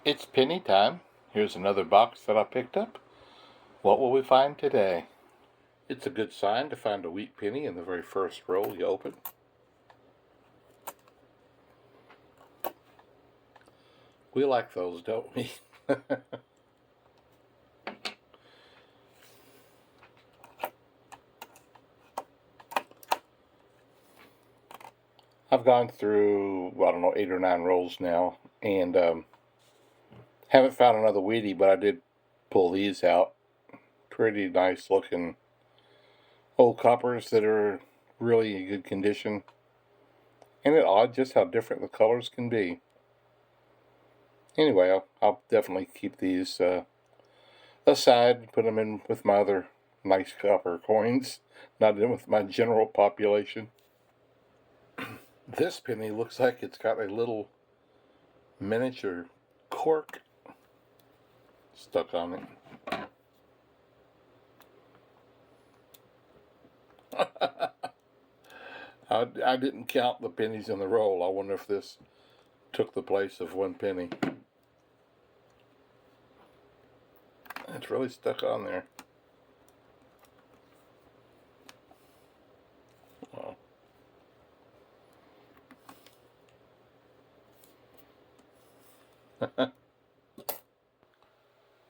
It's penny time. Here's another box that I picked up. What will we find today? It's a good sign to find a wheat penny in the very first roll you open. We like those, don't we? I've gone through, I don't know, 8 or 9 rolls now, and haven't found another wheatie, but I did pull these out. Pretty nice looking old coppers that are really in good condition. Isn't it odd just how different the colors can be? Anyway, I'll definitely keep these aside and put them in with my other nice copper coins, not in with my general population. This penny looks like it's got a little miniature cork stuck on it. I didn't count the pennies in the roll. I wonder if this took the place of one penny. It's really stuck on there. Wow.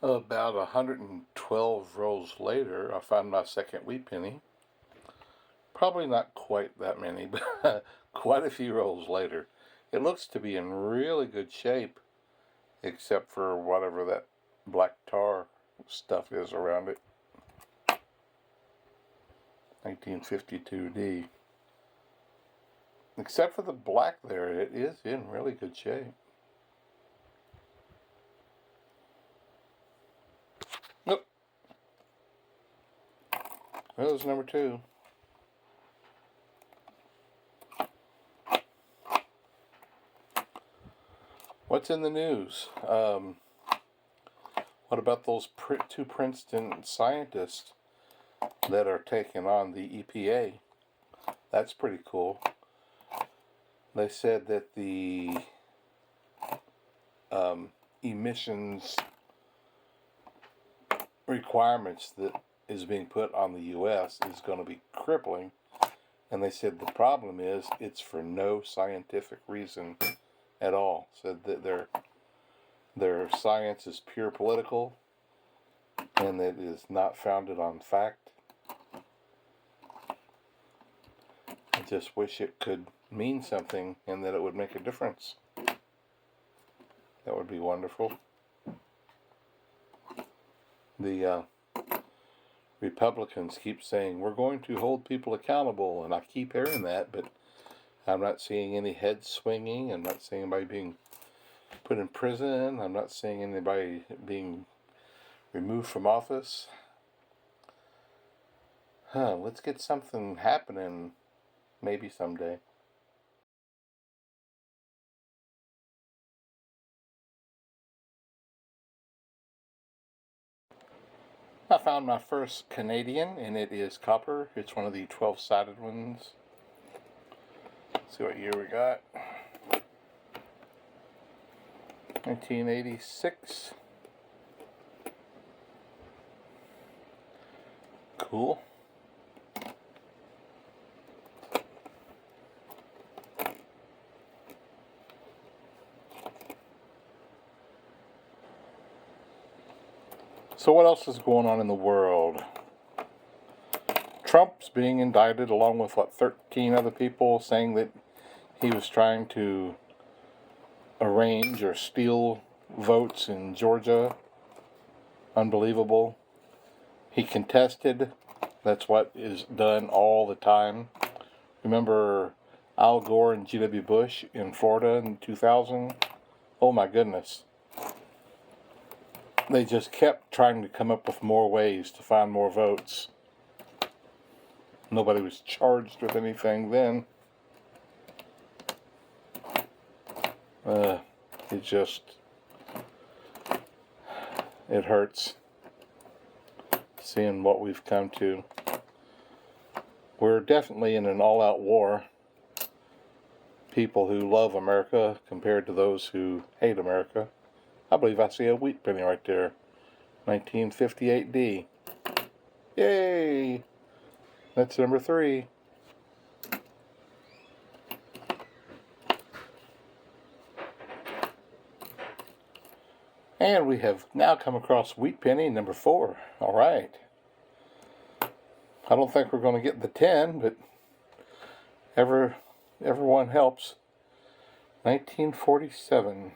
About 112 rolls later, I found my second wheat penny. Probably not quite that many, but quite a few rolls later. It looks to be in really good shape, except for whatever that black tar stuff is around it. 1952D. Except for the black there, it is in really good shape. Nope. That was number 2. What's in the news? What about those 2 Princeton scientists that are taking on the EPA? That's pretty cool. They said that the emissions requirements that is being put on the U.S. is going to be crippling. And they said the problem is it's for no scientific reason at all. Said that their science is pure political and that it is not founded on fact. I just wish it could mean something and that it would make a difference. That would be wonderful. The Republicans keep saying, we're going to hold people accountable, and I keep hearing that, but I'm not seeing any heads swinging. I'm not seeing anybody being put in prison. I'm not seeing anybody being removed from office. Let's get something happening maybe someday. I found my first Canadian, and it is copper. It's one of the 12-sided ones. Let's see what year we got. 1986. Cool. So what else is going on in the world? Trump's being indicted along with, 13 other people, saying that he was trying to arrange or steal votes in Georgia. Unbelievable. He contested. That's what is done all the time. Remember Al Gore and G.W. Bush in Florida in 2000? Oh my goodness. They just kept trying to come up with more ways to find more votes. Nobody was charged with anything then. It hurts seeing what we've come to. We're definitely in an all-out war. People who love America compared to those who hate America. I believe I see a wheat penny right there. 1958D. Yay! That's number 3. And we have now come across wheat penny number 4. All right. I don't think we're going to get the 10, but everyone helps. 1947.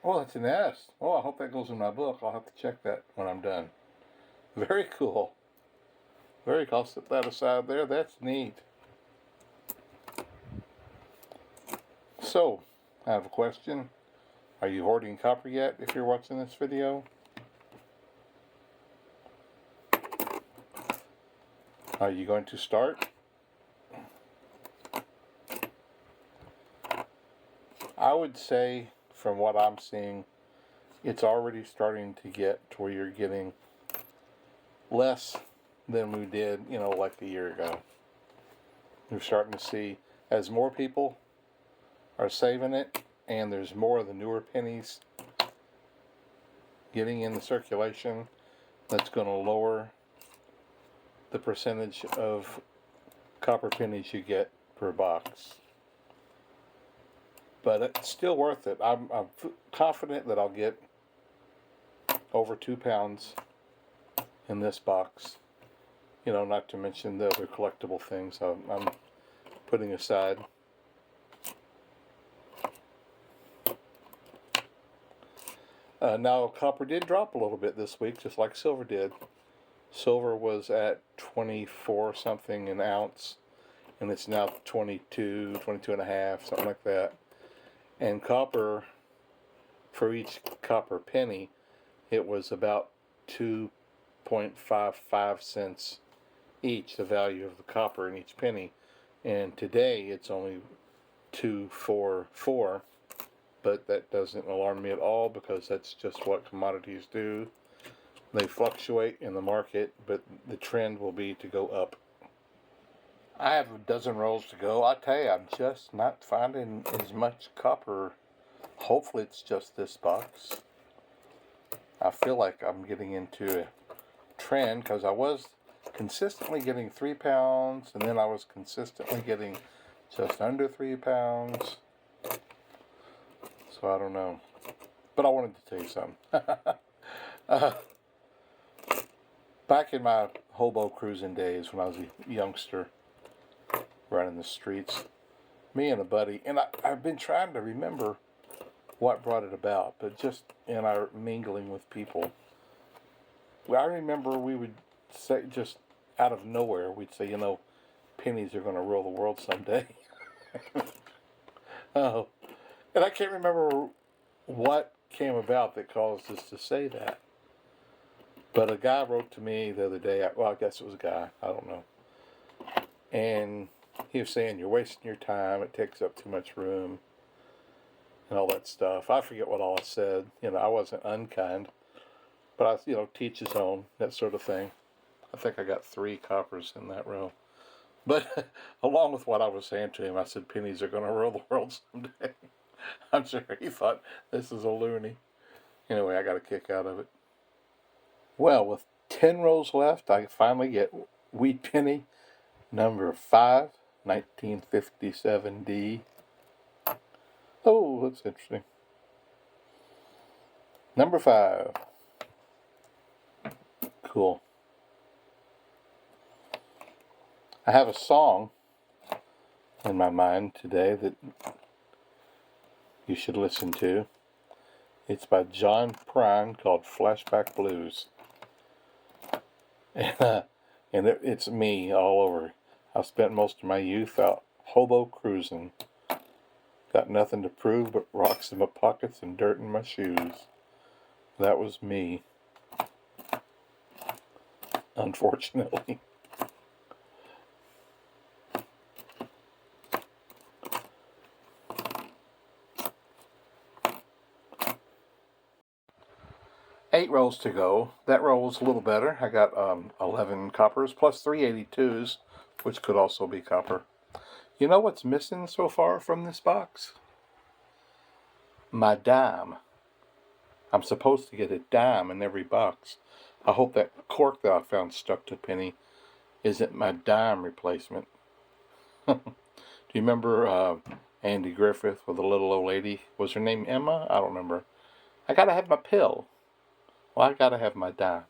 Oh, that's an S. Oh, I hope that goes in my book. I'll have to check that when I'm done. Very cool. Very cool. I'll set that aside there. That's neat. So, I have a question. Are you hoarding copper yet if you're watching this video? Are you going to start? I would say, from what I'm seeing, it's already starting to get to where you're getting less than we did, like a year ago. We're starting to see, as more people are saving it, and there's more of the newer pennies getting in the circulation, that's going to lower the percentage of copper pennies you get per box. But it's still worth it. I'm confident that I'll get over 2 pounds in this box. Not to mention the other collectible things I'm putting aside. Now, copper did drop a little bit this week, just like silver did. Silver was at 24 something an ounce, and it's now 22 and a half, something like that. And copper, for each copper penny, it was about 2.55 cents each, the value of the copper in each penny. And today it's only 2.44, but that doesn't alarm me at all, because that's just what commodities do. They fluctuate in the market, but the trend will be to go up. I have a dozen rolls to go. I tell you, I'm just not finding as much copper. Hopefully it's just this box. I feel like I'm getting into a trend, because I was consistently getting 3 pounds, and then I was consistently getting just under 3 pounds. So I don't know. But I wanted to tell you something. Back in my hobo cruising days, when I was a youngster, running the streets, me and a buddy, and I've been trying to remember what brought it about, but just in our mingling with people, I remember we would say, just out of nowhere, we'd say, pennies are going to rule the world someday. Oh, and I can't remember what came about that caused us to say that. But a guy wrote to me the other day, well, I guess it was a guy, I don't know. And he was saying, you're wasting your time, it takes up too much room, and all that stuff. I forget what all I said. I wasn't unkind, but I, teach his own, that sort of thing. I think I got 3 coppers in that row. But along with what I was saying to him, I said, pennies are going to rule the world someday. I'm sure he thought, this is a loony. Anyway, I got a kick out of it. Well, with 10 rolls left, I finally get wheat penny number 5, 1957D. Oh, that's interesting. Number 5. Cool. I have a song in my mind today that you should listen to. It's by John Prine, called Flashback Blues. And it's me all over. I spent most of my youth out hobo cruising. Got nothing to prove but rocks in my pockets and dirt in my shoes. That was me. Unfortunately. Eight rolls to go. That roll was a little better. I got 11 coppers plus 3 82s, which could also be copper. You know what's missing so far from this box? My dime. I'm supposed to get a dime in every box. I hope that cork that I found stuck to a penny isn't my dime replacement. Do you remember Andy Griffith with the little old lady? Was her name Emma? I don't remember. I gotta have my pill. Well, I gotta have my dime.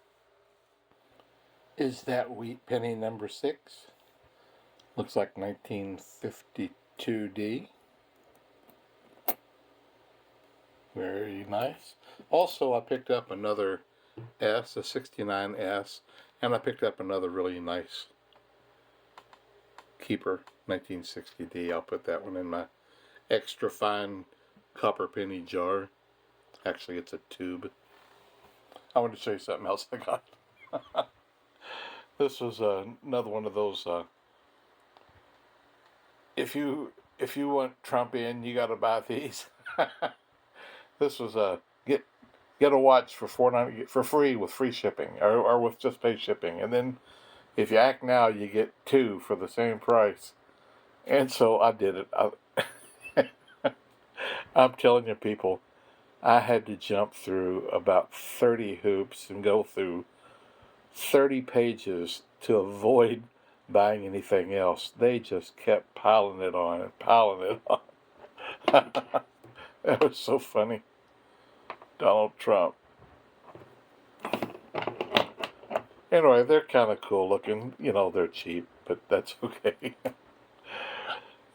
Is that wheat penny number 6? Looks like 1952D. Very nice. Also, I picked up another S, a 69S, and I picked up another really nice keeper, 1960D. I'll put that one in my extra fine copper penny jar. Actually, it's a tube. I want to show you something else I got. This was another one of those. If you want Trump in, you got to buy these. This was a get a watch for $4.90 for free with free shipping, or with just pay shipping, and then if you act now, you get 2 for the same price. And so I did it. I'm telling you, people, I had to jump through about 30 hoops and go through 30 pages to avoid buying anything else. They just kept piling it on and piling it on. That was so funny. Donald Trump. Anyway, they're kind of cool looking. You know, they're cheap, but that's okay.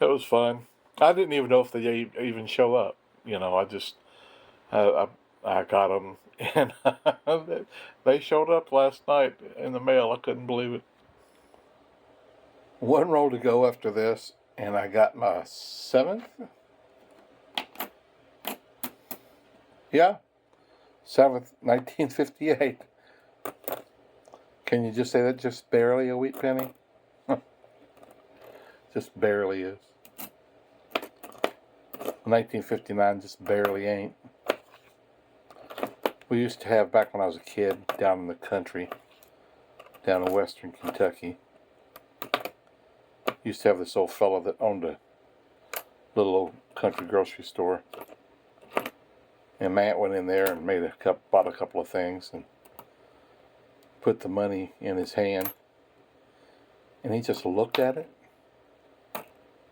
It was fun. I didn't even know if they even show up. You know, I got them, and they showed up last night in the mail. I couldn't believe it. One roll to go after this, and I got my 7th. Yeah, 7th, 1958. Can you just say that just barely a wheat penny? Just barely is. 1959 just barely ain't. We used to have, back when I was a kid, down in the country, down in western Kentucky, used to have this old fella that owned a little old country grocery store. And my aunt went in there and bought a couple of things and put the money in his hand. And he just looked at it.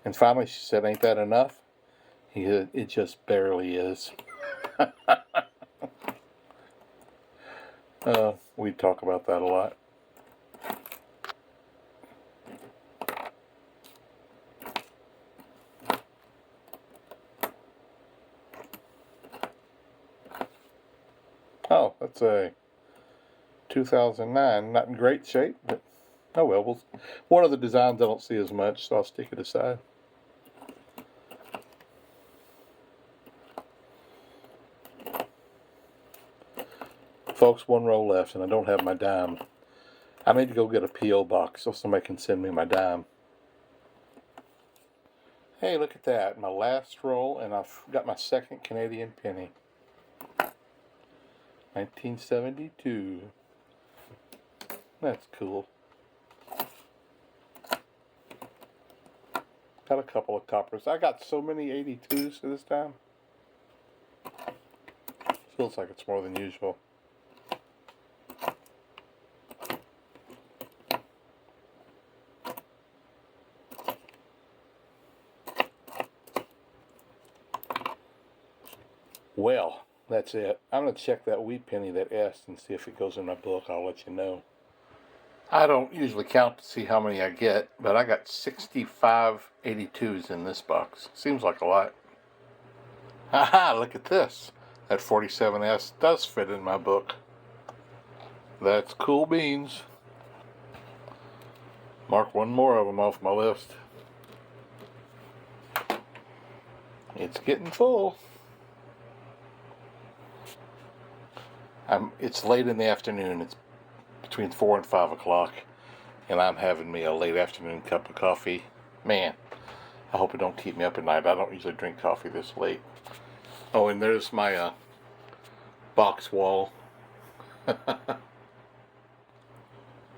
And finally she said, "Ain't that enough?" He said, "It just barely is." We talk about that a lot. Oh, that's a 2009. Not in great shape, but oh well. One of the designs I don't see as much, so I'll stick it aside. Folks, one roll left, and I don't have my dime. I need to go get a P.O. box so somebody can send me my dime. Hey, look at that. My last roll, and I've got my 2nd Canadian penny. 1972. That's cool. Got a couple of coppers. I got so many 82s this time. Feels like it's more than usual. Well, that's it. I'm going to check that wheat penny, that S, and see if it goes in my book. I'll let you know. I don't usually count to see how many I get, but I got 65 82s in this box. Seems like a lot. Haha, look at this. That 47S does fit in my book. That's cool beans. Mark one more of them off my list. It's getting full. It's late in the afternoon. It's between 4 and 5 o'clock, and I'm having me a late afternoon cup of coffee. Man, I hope it don't keep me up at night. I don't usually drink coffee this late. Oh, and there's my box wall.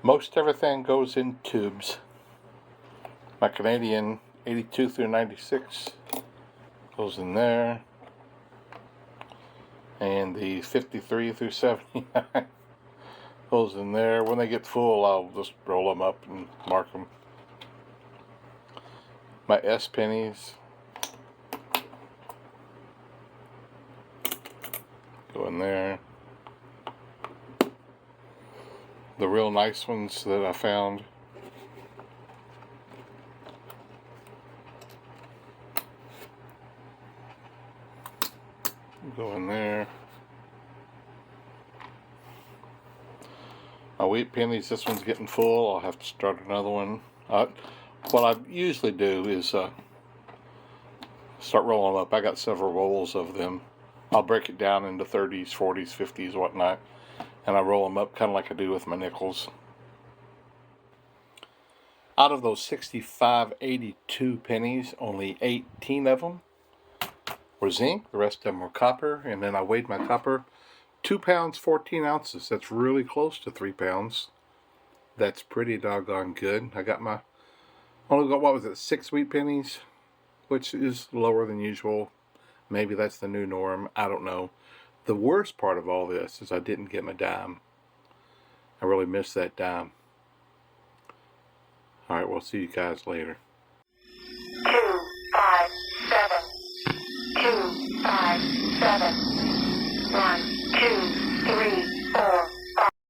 Most everything goes in tubes. My Canadian 82 through 96 goes in there. and the 53 through 79 goes in there. When they get full, I'll just roll them up and mark them. My S pennies go in there. The real nice ones that I found go in there. My wheat pennies, this one's getting full. I'll have to start another one. What I usually do is start rolling them up. I got several rolls of them. I'll break it down into 30s, 40s, 50s, whatnot, and I roll them up kind of like I do with my nickels. Out of those 65.82 pennies, only 18 of them were zinc. The rest of them were copper, and then I weighed my copper. 2 pounds, 14 ounces. That's really close to 3 pounds. That's pretty doggone good. I got my, only got, what was it, 6 wheat pennies, which is lower than usual. Maybe that's the new norm. I don't know. The worst part of all this is I didn't get my dime. I really missed that dime. Alright, we'll see you guys later.